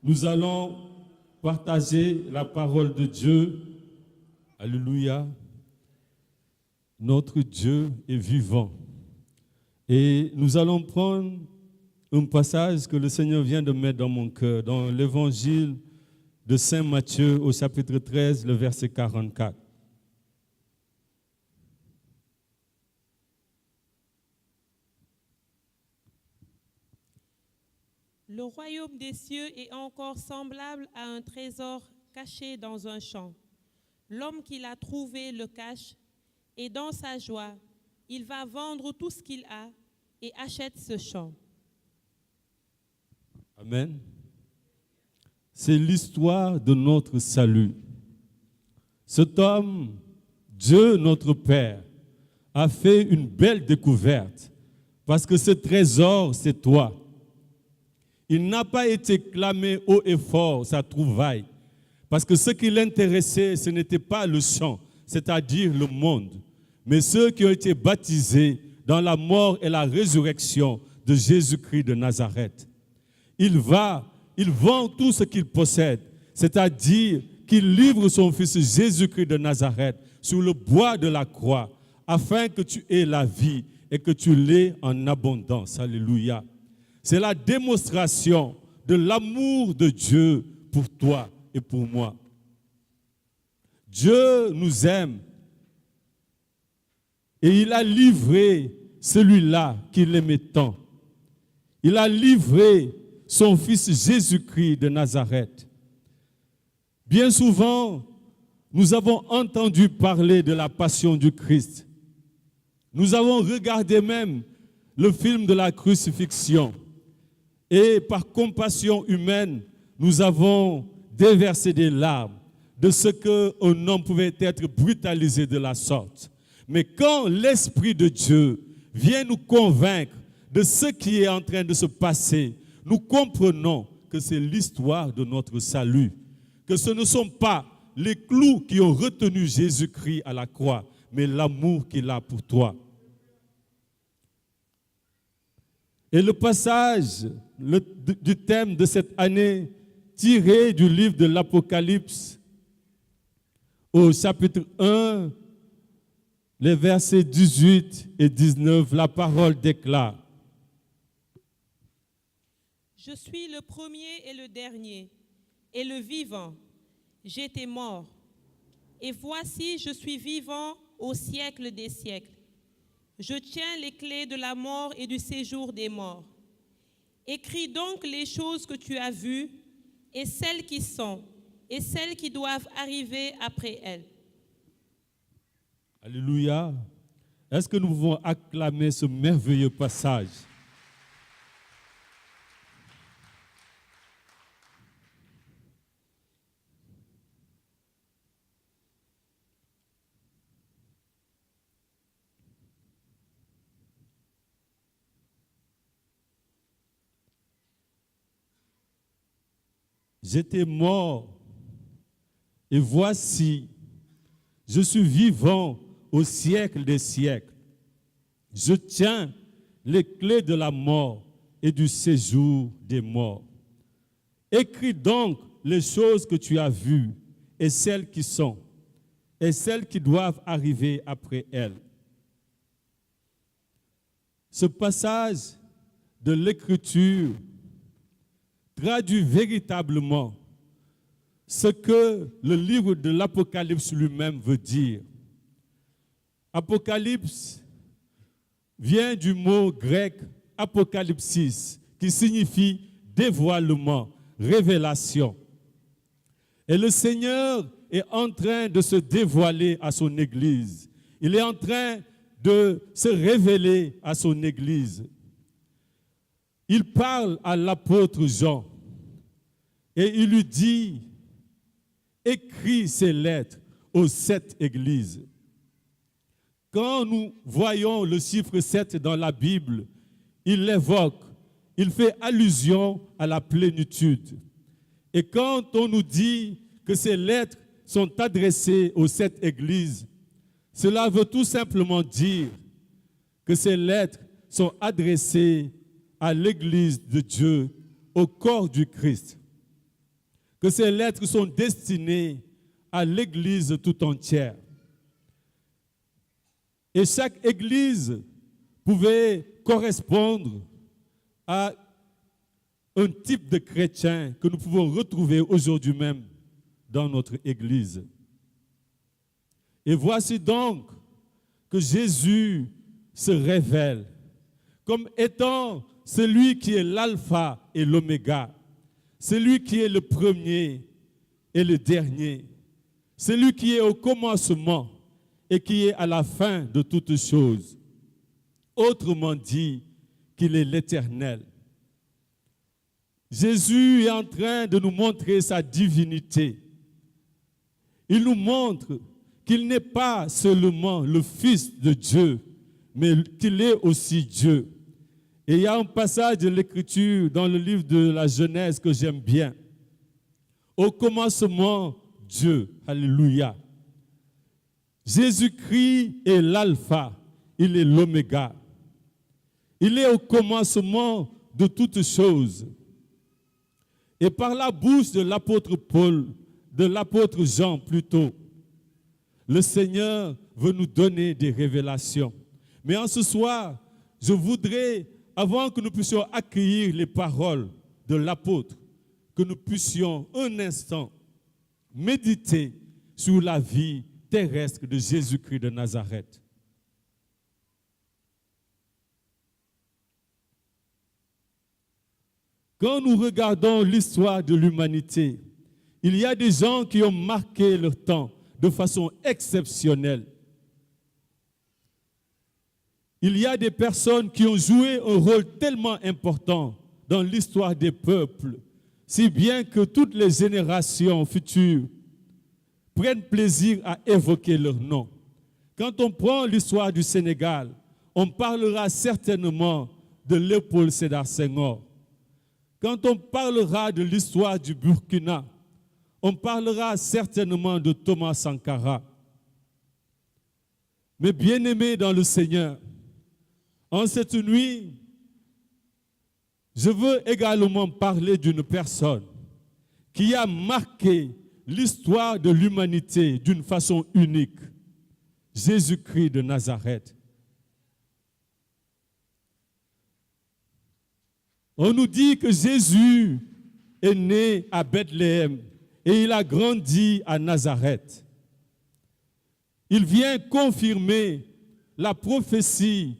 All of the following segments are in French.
Nous allons partager la parole de Dieu. Alléluia. Notre Dieu est vivant. Et nous allons prendre un passage que le Seigneur vient de mettre dans mon cœur, dans l'évangile de Saint Matthieu au chapitre 13, le verset 44. Le royaume des cieux est encore semblable à un trésor caché dans un champ. L'homme qui l'a trouvé le cache, et dans sa joie, il va vendre tout ce qu'il a et achète ce champ. Amen. C'est l'histoire de notre salut. Cet homme, Dieu notre Père, a fait une belle découverte parce que ce trésor, c'est toi. Il n'a pas été clamé haut et fort sa trouvaille parce que ce qui l'intéressait, ce n'était pas le champ, c'est-à-dire le monde, mais ceux qui ont été baptisés dans la mort et la résurrection de Jésus-Christ de Nazareth. Il vend tout ce qu'il possède, c'est-à-dire qu'il livre son fils Jésus-Christ de Nazareth sur le bois de la croix, afin que tu aies la vie et que tu l'aies en abondance. Alléluia. C'est la démonstration de l'amour de Dieu pour toi et pour moi. Dieu nous aime et il a livré celui-là qui l'aimait tant. Il a livré son fils Jésus-Christ de Nazareth. Bien souvent, nous avons entendu parler de la passion du Christ. Nous avons regardé même le film de la crucifixion. Et par compassion humaine, nous avons déversé des larmes de ce qu'un homme pouvait être brutalisé de la sorte. Mais quand l'Esprit de Dieu vient nous convaincre de ce qui est en train de se passer, nous comprenons que c'est l'histoire de notre salut, que ce ne sont pas les clous qui ont retenu Jésus-Christ à la croix, mais l'amour qu'il a pour toi. Et le passage du thème de cette année, tiré du livre de l'Apocalypse, au chapitre 1, les versets 18 et 19, la parole déclare: Je suis le premier et le dernier, et le vivant. J'étais mort, et voici je suis vivant au siècle des siècles. Je tiens les clés de la mort et du séjour des morts. Écris donc les choses que tu as vues, et celles qui sont, et celles qui doivent arriver après elles. Alléluia. Est-ce que nous pouvons acclamer ce merveilleux passage? J'étais mort, et voici, je suis vivant au siècle des siècles. Je tiens les clés de la mort et du séjour des morts. Écris donc les choses que tu as vues, et celles qui sont, et celles qui doivent arriver après elles. Ce passage de l'Écriture traduit véritablement ce que le livre de l'Apocalypse lui-même veut dire. Apocalypse vient du mot grec apocalypsis, qui signifie dévoilement, révélation. Et le Seigneur est en train de se dévoiler à son Église. Il est en train de se révéler à son Église. Il parle à l'apôtre Jean et il lui dit: écris ces lettres aux 7 églises. Quand nous voyons le chiffre 7 dans la Bible, il l'évoque, il fait allusion à la plénitude. Et quand on nous dit que ces lettres sont adressées aux 7 églises, cela veut tout simplement dire que ces lettres sont adressées à l'Église de Dieu, au corps du Christ. que ces lettres sont destinées à l'Église tout entière. Et chaque Église pouvait correspondre à un type de chrétien que nous pouvons retrouver aujourd'hui même dans notre Église. Et voici donc que Jésus se révèle comme étant celui qui est l'alpha et l'oméga, celui qui est le premier et le dernier, celui qui est au commencement et qui est à la fin de toutes choses. Autrement dit, qu'il est l'Éternel. Jésus est en train de nous montrer sa divinité. Il nous montre qu'il n'est pas seulement le Fils de Dieu, mais qu'il est aussi Dieu. Et il y a un passage de l'Écriture dans le livre de la Genèse que j'aime bien. Au commencement, Dieu. Alléluia. Jésus-Christ est l'alpha, il est l'oméga. Il est au commencement de toutes choses. Et par la bouche de l'apôtre Paul, de l'apôtre Jean plutôt, le Seigneur veut nous donner des révélations. Mais en ce soir, je voudrais, avant que nous puissions accueillir les paroles de l'apôtre, que nous puissions un instant méditer sur la vie terrestre de Jésus-Christ de Nazareth. Quand nous regardons l'histoire de l'humanité, il y a des gens qui ont marqué leur temps de façon exceptionnelle. Il y a des personnes qui ont joué un rôle tellement important dans l'histoire des peuples, si bien que toutes les générations futures prennent plaisir à évoquer leur nom. Quand on prend l'histoire du Sénégal, on parlera certainement de Léopold Sédar Senghor. Quand on parlera de l'histoire du Burkina, on parlera certainement de Thomas Sankara. Mais bien-aimés dans le Seigneur, en cette nuit, je veux également parler d'une personne qui a marqué l'histoire de l'humanité d'une façon unique, Jésus-Christ de Nazareth. On nous dit que Jésus est né à Bethléem et il a grandi à Nazareth. Il vient confirmer la prophétie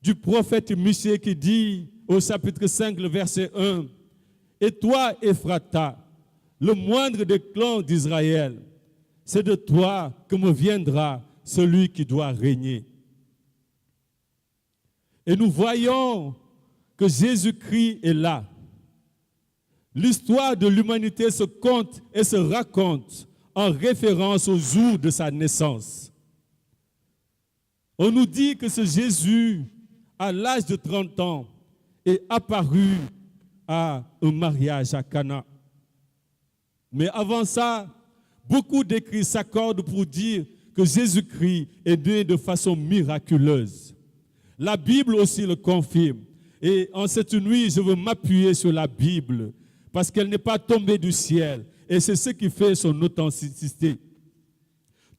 du prophète Michée qui dit au chapitre 5, le verset 1, « Et toi, Ephrata, le moindre des clans d'Israël, c'est de toi que me viendra celui qui doit régner. » Et nous voyons que Jésus-Christ est là. L'histoire de l'humanité se compte et se raconte en référence au jour de sa naissance. On nous dit que ce Jésus, à l'âge de 30 ans, est apparu à un mariage à Cana. Mais avant ça, beaucoup d'écrits s'accordent pour dire que Jésus-Christ est né de façon miraculeuse. La Bible aussi le confirme. Et en cette nuit, je veux m'appuyer sur la Bible parce qu'elle n'est pas tombée du ciel. Et c'est ce qui fait son authenticité.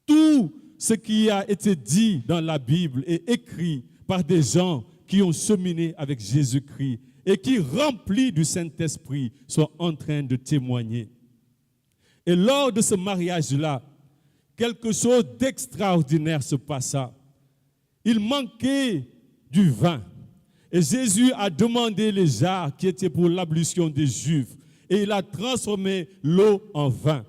Tout ce qui a été dit dans la Bible est écrit par des gens qui ont cheminé avec Jésus-Christ et qui, remplis du Saint-Esprit, sont en train de témoigner. Et lors de ce mariage-là, quelque chose d'extraordinaire se passa. Il manquait du vin. Et Jésus a demandé les jarres qui étaient pour l'ablution des Juifs. Et il a transformé l'eau en vin.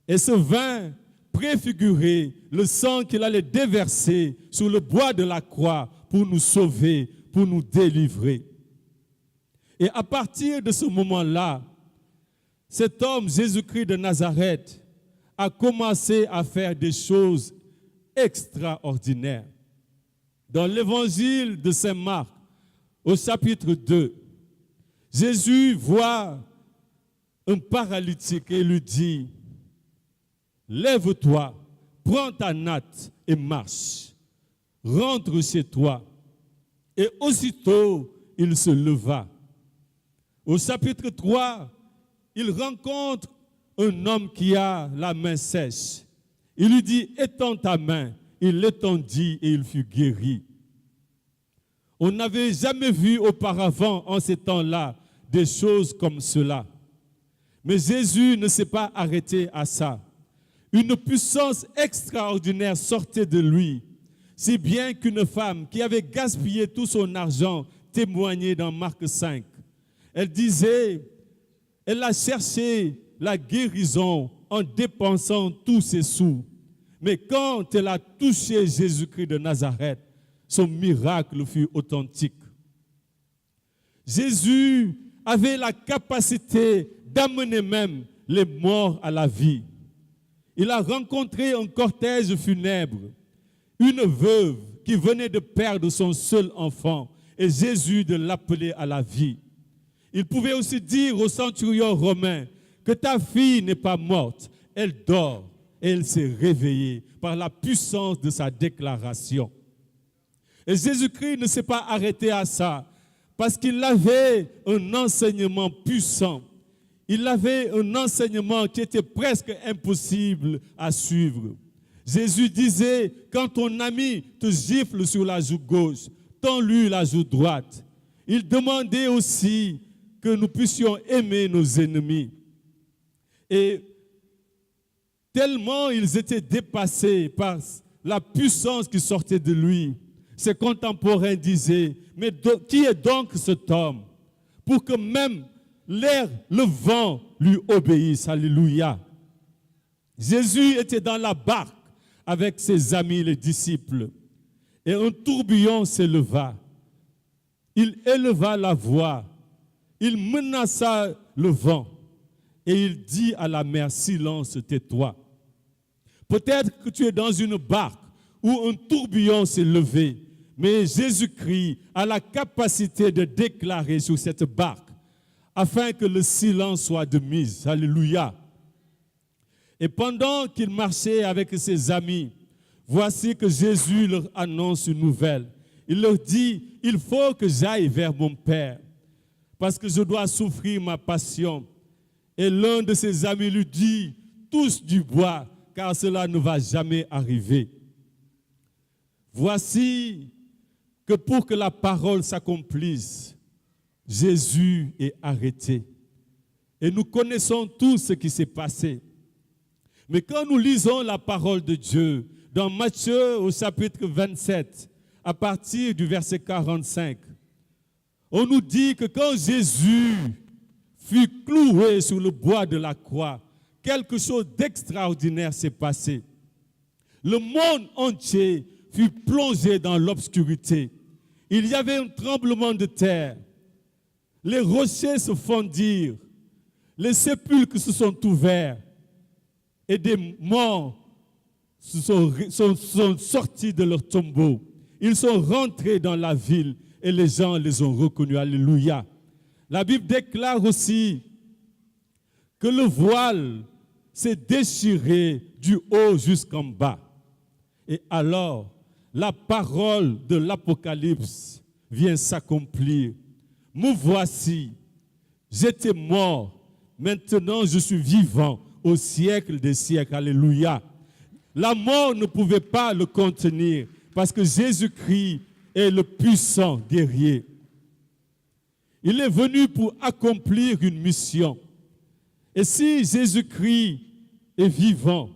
Et ce vin préfigurait le sang qu'il allait déverser sur le bois de la croix pour nous sauver, pour nous délivrer. Et à partir de ce moment-là, cet homme, Jésus-Christ de Nazareth, a commencé à faire des choses extraordinaires. Dans l'évangile de Saint Marc, au chapitre 2, Jésus voit un paralytique et lui dit, « Lève-toi, prends ta natte et marche. Rentre chez toi. » Et aussitôt, il se leva. Au chapitre 3, il rencontre un homme qui a la main sèche. Il lui dit, étends ta main. Il l'étendit et il fut guéri. On n'avait jamais vu auparavant en ces temps-là des choses comme cela. Mais Jésus ne s'est pas arrêté à ça. Une puissance extraordinaire sortait de lui, si bien qu'une femme qui avait gaspillé tout son argent témoignait dans Marc 5. Elle disait, elle a cherché la guérison en dépensant tous ses sous. Mais quand elle a touché Jésus-Christ de Nazareth, son miracle fut authentique. Jésus avait la capacité d'amener même les morts à la vie. Il a rencontré un cortège funèbre, une veuve qui venait de perdre son seul enfant et Jésus de l'appeler à la vie. Il pouvait aussi dire au centurion romain que ta fille n'est pas morte, elle dort et elle s'est réveillée par la puissance de sa déclaration. Et Jésus-Christ ne s'est pas arrêté à ça parce qu'il avait un enseignement puissant. Il avait un enseignement qui était presque impossible à suivre. Jésus disait, quand ton ami te gifle sur la joue gauche, tends-lui la joue droite. Il demandait aussi que nous puissions aimer nos ennemis. Et tellement ils étaient dépassés par la puissance qui sortait de lui, ses contemporains disaient, mais qui est donc cet homme pour que même l'air, le vent lui obéissent? Alléluia. Jésus était dans la barque avec ses amis, les disciples, et un tourbillon s'éleva. Il éleva la voix, il menaça le vent, et il dit à la mer, silence, tais-toi. Peut-être que tu es dans une barque où un tourbillon s'est levé, mais Jésus-Christ a la capacité de déclarer sur cette barque afin que le silence soit de mise. Alléluia. Et pendant qu'il marchait avec ses amis, voici que Jésus leur annonce une nouvelle. Il leur dit, il faut que j'aille vers mon Père parce que je dois souffrir ma passion. Et l'un de ses amis lui dit, touche du bois, car cela ne va jamais arriver. Voici que pour que la parole s'accomplisse, Jésus est arrêté. Et nous connaissons tout ce qui s'est passé. Mais quand nous lisons la parole de Dieu, dans Matthieu au chapitre 27, à partir du verset 45, on nous dit que quand Jésus fut cloué sur le bois de la croix, quelque chose d'extraordinaire s'est passé. Le monde entier fut plongé dans l'obscurité. Il y avait un tremblement de terre. Les rochers se fondirent. Les sépulcres se sont ouverts. Et des morts sont sortis de leur tombeau. Ils sont rentrés dans la ville et les gens les ont reconnus. Alléluia. La Bible déclare aussi que le voile s'est déchiré du haut jusqu'en bas. Et alors, la parole de l'Apocalypse vient s'accomplir. Me voici, j'étais mort, maintenant je suis vivant au siècle des siècles. Alléluia. La mort ne pouvait pas le contenir parce que Jésus-Christ est le puissant guerrier. Il est venu pour accomplir une mission. Et si Jésus-Christ est vivant,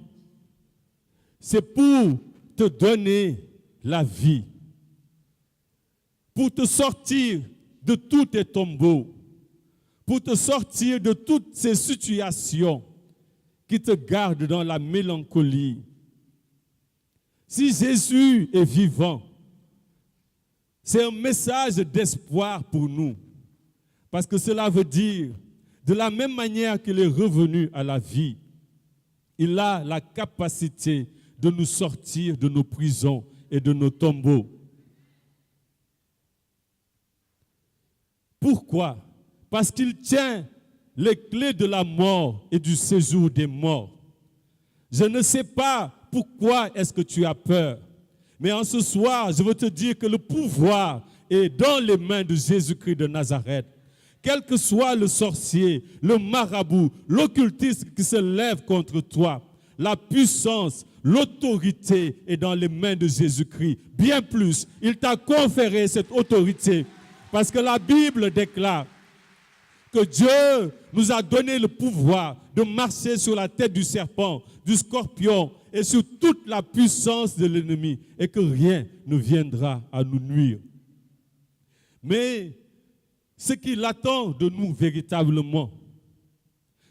c'est pour te donner la vie, pour te sortir de tous tes tombeaux, pour te sortir de toutes ces situations qui te gardent dans la mélancolie. Si Jésus est vivant, c'est un message d'espoir pour nous, parce que cela veut dire, de la même manière qu'il est revenu à la vie, il a la capacité de nous sortir de nos prisons et de nos tombeaux. Pourquoi? Parce qu'il tient les clés de la mort et du séjour des morts. Je ne sais pas pourquoi est-ce que tu as peur, mais en ce soir, je veux te dire que le pouvoir est dans les mains de Jésus-Christ de Nazareth. quel que soit le sorcier, le marabout, l'occultiste qui se lève contre toi, la puissance, l'autorité est dans les mains de Jésus-Christ. Bien plus, il t'a conféré cette autorité parce que la Bible déclare que Dieu nous a donné le pouvoir de marcher sur la tête du serpent, du scorpion et sur toute la puissance de l'ennemi et que rien ne viendra à nous nuire. Mais ce qu'il attend de nous véritablement,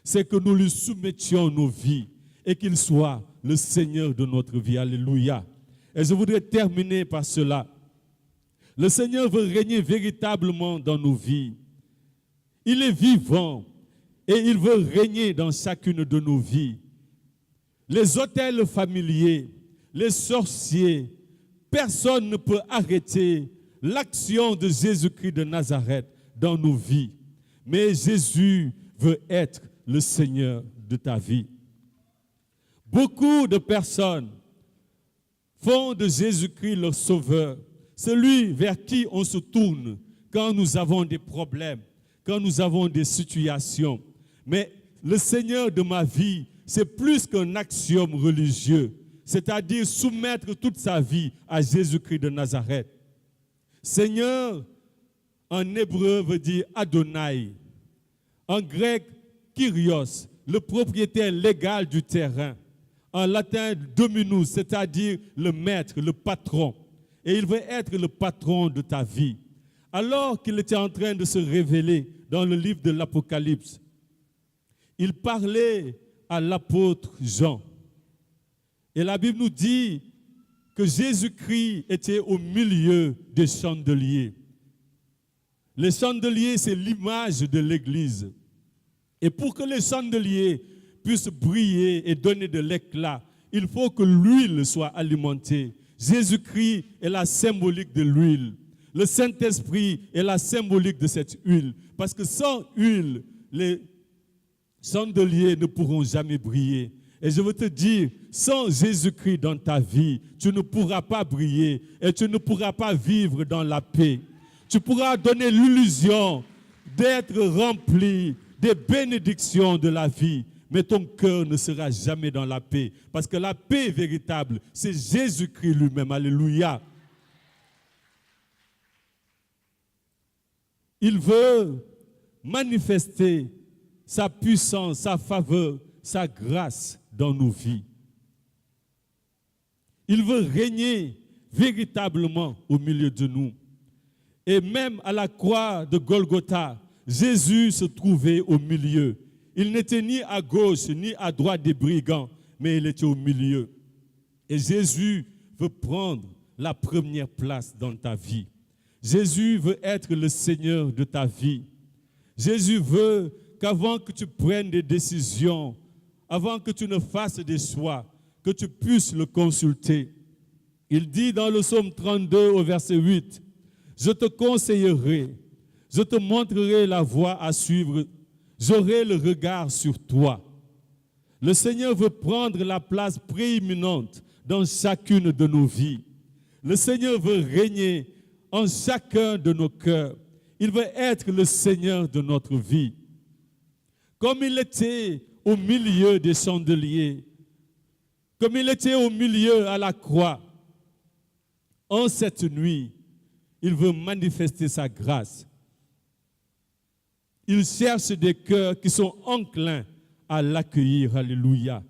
c'est que nous lui soumettions nos vies et qu'il soit le Seigneur de notre vie. Alléluia. Et je voudrais terminer par cela. Le Seigneur veut régner véritablement dans nos vies. Il est vivant et il veut régner dans chacune de nos vies. Les autels familiers, les sorciers, personne ne peut arrêter l'action de Jésus-Christ de Nazareth dans nos vies. Mais Jésus veut être le Seigneur de ta vie. Beaucoup de personnes font de Jésus-Christ leur sauveur, celui vers qui on se tourne quand nous avons des problèmes, quand nous avons des situations. Mais le Seigneur de ma vie, c'est plus qu'un axiome religieux, c'est-à-dire soumettre toute sa vie à Jésus-Christ de Nazareth. Seigneur, en hébreu, veut dire Adonai. En grec, Kyrios, le propriétaire légal du terrain. En latin, Dominus, c'est-à-dire le maître, le patron. Et il veut être le patron de ta vie. Alors qu'il était en train de se révéler dans le livre de l'Apocalypse, il parlait à l'apôtre Jean. Et la Bible nous dit que Jésus-Christ était au milieu des chandeliers. Les chandeliers, c'est l'image de l'Église. Et pour que les chandeliers puissent briller et donner de l'éclat, il faut que l'huile soit alimentée. Jésus-Christ est la symbolique de l'huile. Le Saint-Esprit est la symbolique de cette huile. Parce que sans huile, les chandeliers ne pourront jamais briller. Et je veux te dire, sans Jésus-Christ dans ta vie, tu ne pourras pas briller et tu ne pourras pas vivre dans la paix. Tu pourras donner l'illusion d'être rempli des bénédictions de la vie, mais ton cœur ne sera jamais dans la paix. Parce que la paix véritable, c'est Jésus-Christ lui-même. Alléluia. Il veut manifester sa puissance, sa faveur, sa grâce dans nos vies. Il veut régner véritablement au milieu de nous. Et même à la croix de Golgotha, Jésus se trouvait au milieu. Il n'était ni à gauche ni à droite des brigands, mais il était au milieu. Et Jésus veut prendre la première place dans ta vie. Jésus veut être le Seigneur de ta vie. Jésus veut qu'avant que tu prennes des décisions, avant que tu ne fasses des choix, que tu puisses le consulter. Il dit dans le psaume 32 au verset 8, « Je te conseillerai, je te montrerai la voie à suivre, j'aurai le regard sur toi. » Le Seigneur veut prendre la place prééminente dans chacune de nos vies. Le Seigneur veut régner en chacun de nos cœurs. Il veut être le Seigneur de notre vie. Comme il était au milieu des chandeliers, comme il était au milieu à la croix, en cette nuit, il veut manifester sa grâce. Il cherche des cœurs qui sont enclins à l'accueillir. Alléluia.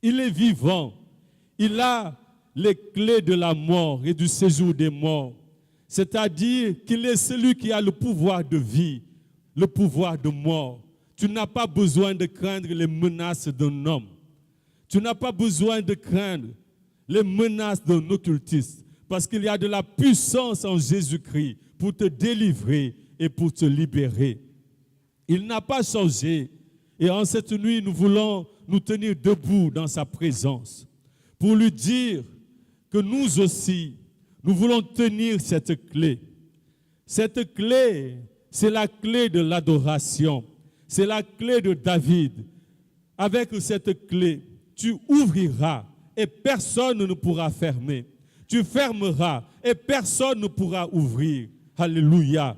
Il est vivant. Il a les clés de la mort et du séjour des morts. C'est-à-dire qu'il est celui qui a le pouvoir de vie, le pouvoir de mort. Tu n'as pas besoin de craindre les menaces d'un homme. Tu n'as pas besoin de craindre les menaces d'un occultiste. Parce qu'il y a de la puissance en Jésus-Christ pour te délivrer et pour te libérer. Il n'a pas changé. Et en cette nuit, nous voulons nous tenir debout dans sa présence pour lui dire que nous aussi, nous voulons tenir cette clé. Cette clé, c'est la clé de l'adoration. C'est la clé de David. Avec cette clé, tu ouvriras et personne ne pourra fermer. Tu fermeras et personne ne pourra ouvrir. Alléluia.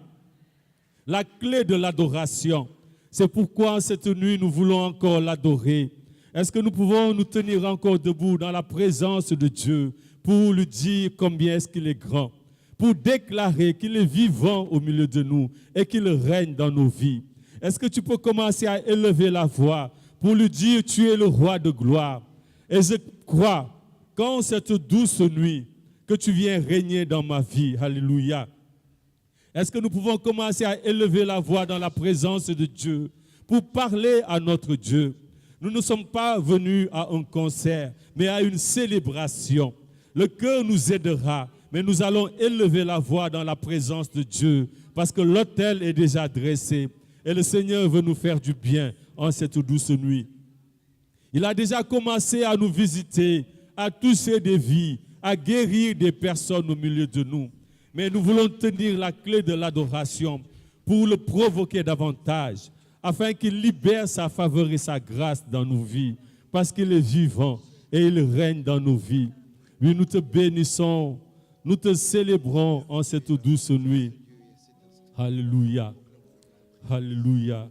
la clé de l'adoration. C'est pourquoi en cette nuit, nous voulons encore l'adorer. Est-ce que nous pouvons nous tenir encore debout dans la présence de Dieu pour lui dire combien est-ce qu'il est grand, pour déclarer qu'il est vivant au milieu de nous et qu'il règne dans nos vies? Est-ce que tu peux commencer à élever la voix pour lui dire tu es le roi de gloire? Et je crois qu'en cette douce nuit que tu viens régner dans ma vie. Alléluia. Est-ce que nous pouvons commencer à élever la voix dans la présence de Dieu pour parler à notre Dieu? Nous ne sommes pas venus à un concert, mais à une célébration. Le cœur nous aidera, mais nous allons élever la voix dans la présence de Dieu parce que l'autel est déjà dressé et le Seigneur veut nous faire du bien en cette douce nuit. Il a déjà commencé à nous visiter, à toucher des vies, à guérir des personnes au milieu de nous. Mais nous voulons tenir la clé de l'adoration pour le provoquer davantage, afin qu'il libère sa faveur et sa grâce dans nos vies, parce qu'il est vivant et il règne dans nos vies. Oui, nous te bénissons, nous te célébrons en cette douce nuit. Alléluia. Alléluia.